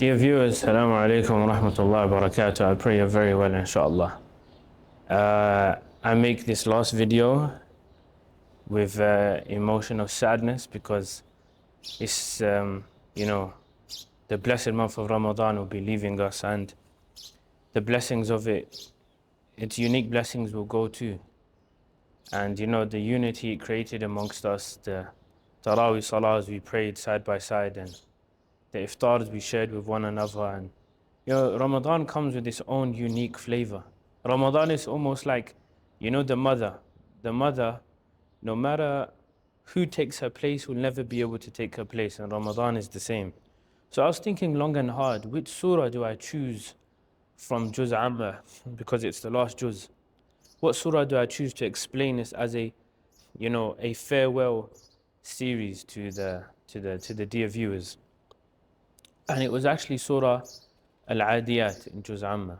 Dear viewers, Assalamu alaikum wa rahmatullahi wa barakatuh. I pray you're very well, inshallah. I make this last video with emotion of sadness because it's, the blessed month of Ramadan will be leaving us, and the blessings of it, its unique blessings will go too. And the unity it created amongst us, the Taraweeh Salahs we prayed side by side, and the iftars we shared with one another, and Ramadan comes with its own unique flavor. Ramadan is almost like, the mother. The mother, no matter who takes her place, will never be able to take her place, and Ramadan is the same. So I was thinking long and hard, which surah do I choose from Juz Amma, because it's the last Juz? What surah do I choose to explain this as a farewell series to the dear viewers? And it was actually Surah Al-Adiyat in Juz Amma.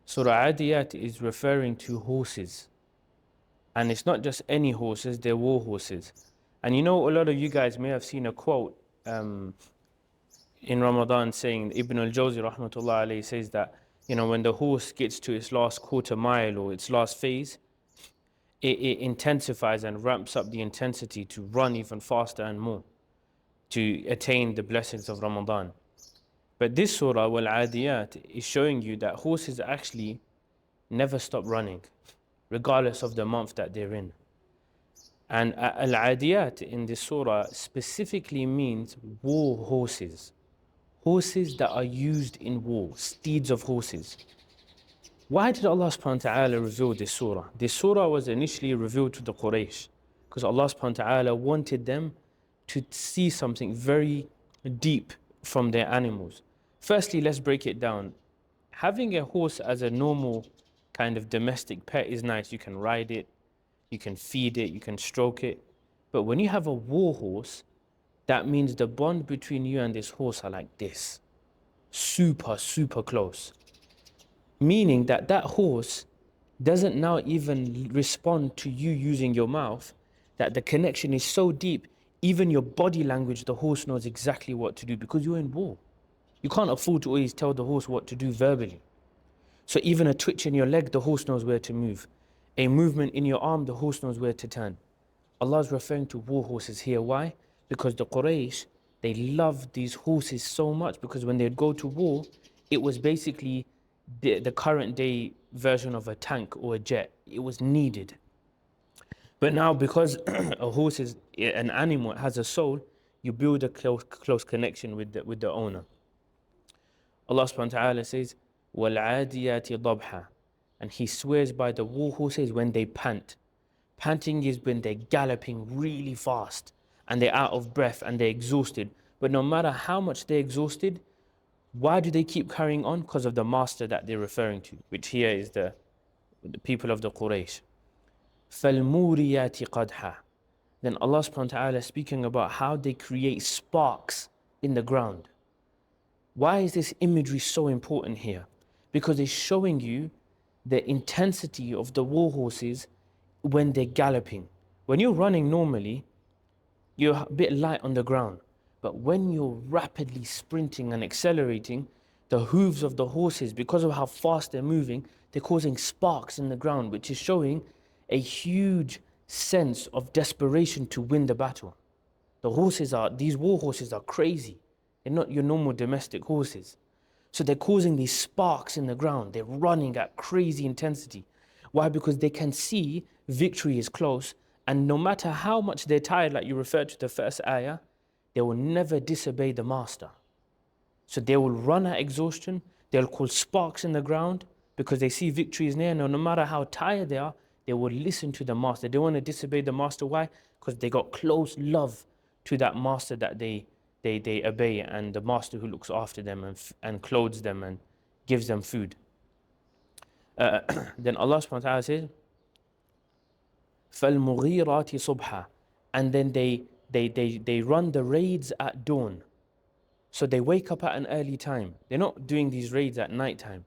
Surah Adiyat is referring to horses. And it's not just any horses, they're war horses. And a lot of you guys may have seen a quote in Ramadan saying, Ibn al-Jawzi rahmatullah alayhi says that, when the horse gets to its last quarter mile or its last phase, it intensifies and ramps up the intensity to run even faster and more to attain the blessings of Ramadan. But this surah, Wal-Adiyat, is showing you that horses actually never stop running, regardless of the month that they're in. And Al-Adiyat in this surah specifically means war horses. Horses that are used in war, steeds of horses. Why did Allah subhanahu wa ta'ala reveal this surah? This surah was initially revealed to the Quraysh because Allah subhanahu wa ta'ala wanted them to see something very deep from their animals. Firstly, let's break it down. Having a horse as a normal kind of domestic pet is nice. You can ride it, you can feed it, you can stroke it. But when you have a war horse, that means the bond between you and this horse are like this. Super, super close. Meaning that horse doesn't now even respond to you using your mouth, that the connection is so deep, even your body language, the horse knows exactly what to do because you're in war. You can't afford to always tell the horse what to do verbally. So even a twitch in your leg, the horse knows where to move. A movement in your arm, the horse knows where to turn. Allah is referring to war horses here. Why? Because the Quraysh, they loved these horses so much because when they'd go to war, it was basically the current day version of a tank or a jet. It was needed. But now because a horse is an animal, it has a soul, you build a close connection with the owner. Allah subhanahu wa ta'ala says, وَالْعَادِيَاتِ ضَبْحًا, and He swears by the war horses when they pant. Panting is when they're galloping really fast and they're out of breath and they're exhausted. But no matter how much they're exhausted, why do they keep carrying on? Because of the master that they're referring to, which here is the people of the Quraysh. فَالْمُورِيَاتِ قَدْحًا, then Allah subhanahu wa ta'ala speaking about how they create sparks in the ground. Why is this imagery so important here? Because it's showing you the intensity of the war horses when they're galloping. When you're running normally, you're a bit light on the ground. But when you're rapidly sprinting and accelerating, the hooves of the horses, because of how fast they're moving, they're causing sparks in the ground, which is showing a huge sense of desperation to win the battle. These war horses are crazy. They're not your normal domestic horses. So they're causing these sparks in the ground. They're running at crazy intensity. Why? Because they can see victory is close, and no matter how much they're tired, like you referred to the first ayah, they will never disobey the master. So they will run at exhaustion, they'll cause sparks in the ground because they see victory is near. No matter how tired they are, they will listen to the master. They want to disobey the master. Why? Because they got close love to that master that they obey, and the master who looks after them and clothes them and gives them food. Then Allah subhanahu wa ta'ala says, فَالْمُغِيرَاتِ صُبْحًا, and then they run the raids at dawn. So they wake up at an early time. They're not doing these raids at night time.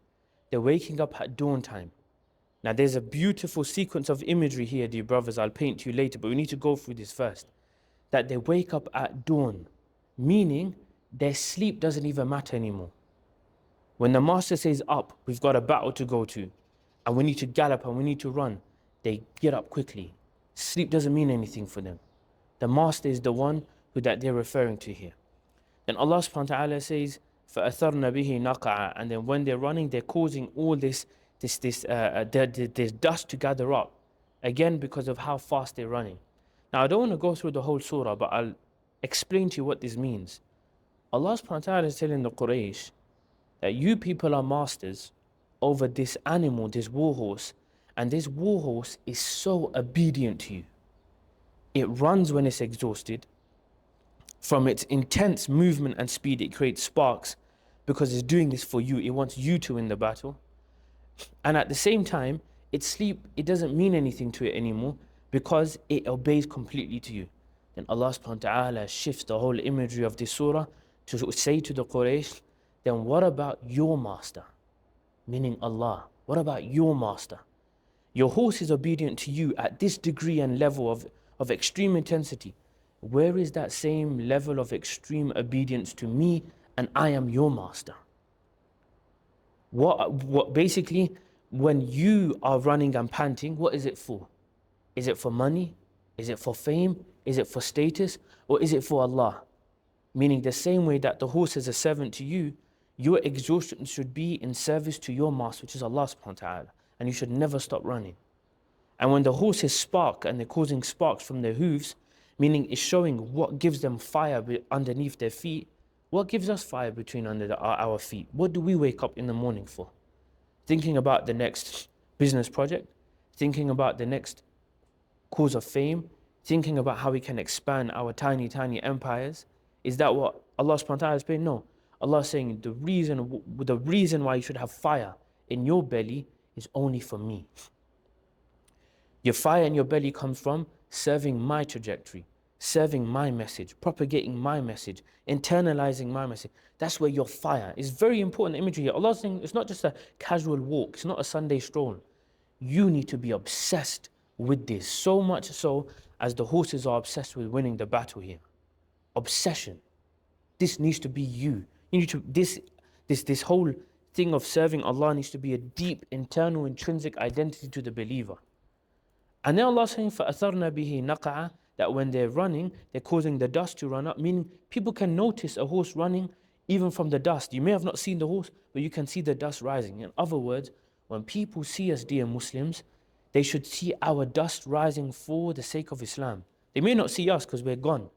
They're waking up at dawn time. Now there's a beautiful sequence of imagery here, dear brothers, I'll paint to you later, but we need to go through this first. That they wake up at dawn, meaning their sleep doesn't even matter anymore. When the master says up, we've got a battle to go to, and we need to gallop and we need to run, they get up quickly. Sleep doesn't mean anything for them. The master is the one who that they're referring to here. Then Allah subhanahu wa ta'ala says, فَأَثَرْنَ بِهِ نَقَعًا. And then when they're running, they're causing all this dust to gather up. Again, because of how fast they're running. Now, I don't want to go through the whole surah, but I'll explain to you what this means. Allah subhanahu wa ta'ala is telling the Quraysh that you people are masters over this animal, this war horse, and this war horse is so obedient to you. It runs when it's exhausted. From its intense movement and speed, it creates sparks because it's doing this for you. It wants you to win the battle. And at the same time, its sleep, it doesn't mean anything to it anymore because it obeys completely to you. Then Allah subhanahu wa ta'ala shifts the whole imagery of this surah to say to the Quraysh, then what about your master? Meaning Allah. What about your master? Your horse is obedient to you at this degree and level of extreme intensity. Where is that same level of extreme obedience to me and I am your master? What basically, when you are running and panting, what is it for? Is it for money? Is it for fame? Is it for status? Or is it for Allah? Meaning the same way that the horse is a servant to you, your exhaustion should be in service to your master, which is Allah subhanahu wa ta'ala. And you should never stop running. And when the horses spark and they're causing sparks from their hooves, meaning it's showing what gives them fire underneath their feet, what gives us fire between our feet? What do we wake up in the morning for? Thinking about the next business project, thinking about the next cause of fame, thinking about how we can expand our tiny, tiny empires. Is that what Allah subhanahu wa ta'ala is saying? No. Allah is saying the reason why you should have fire in your belly is only for me. Your fire in your belly comes from serving my trajectory, serving my message, propagating my message, internalizing my message. That's where your fire is. Very important imagery here. Allah is saying it's not just a casual walk, it's not a Sunday stroll. You need to be obsessed with this, so much so as the horses are obsessed with winning the battle here. Obsession. This needs to be you. You need to this whole thing of serving Allah needs to be a deep internal intrinsic identity to the believer. And then Allah is saying, فَأَثَرْنَ بِهِ نَقَعًا, that when they're running, they're causing the dust to run up, meaning people can notice a horse running even from the dust. You may have not seen the horse, but you can see the dust rising. In other words, when people see us, dear Muslims, they should see our dust rising for the sake of Islam. They may not see us because we're gone,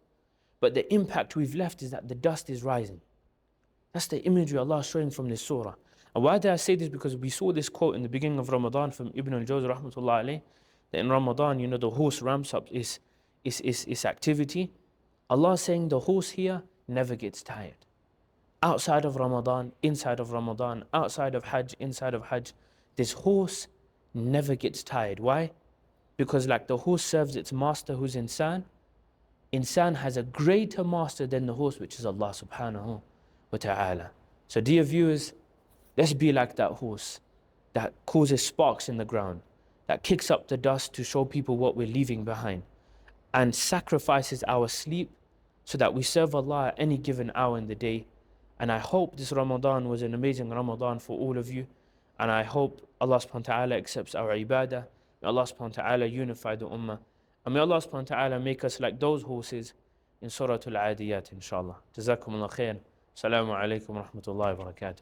but the impact we've left is that the dust is rising. That's the imagery Allah is showing from this surah. And why did I say this? Because we saw this quote in the beginning of Ramadan from Ibn al-Jawzi rahmatullah alayh, that in Ramadan, the horse ramps up its activity. Allah is saying the horse here never gets tired. Outside of Ramadan, inside of Ramadan, outside of Hajj, inside of Hajj, this horse never gets tired. Why? Because like the horse serves its master who's insan, insan has a greater master than the horse, which is Allah subhanahu wa ta'ala. So dear viewers, let's be like that horse that causes sparks in the ground, that kicks up the dust to show people what we're leaving behind, and sacrifices our sleep so that we serve Allah at any given hour in the day. And I hope this Ramadan was an amazing Ramadan for all of you. And I hope Allah subhanahu wa ta'ala accepts our ibadah. May Allah subhanahu wa ta'ala unify the ummah. And may Allah subhanahu wa ta'ala make us like those horses in Surah Al-Adiyat, inshallah. Jazakum Allah khair. Assalamu alaikum wa rahmatullahi wa barakatuh.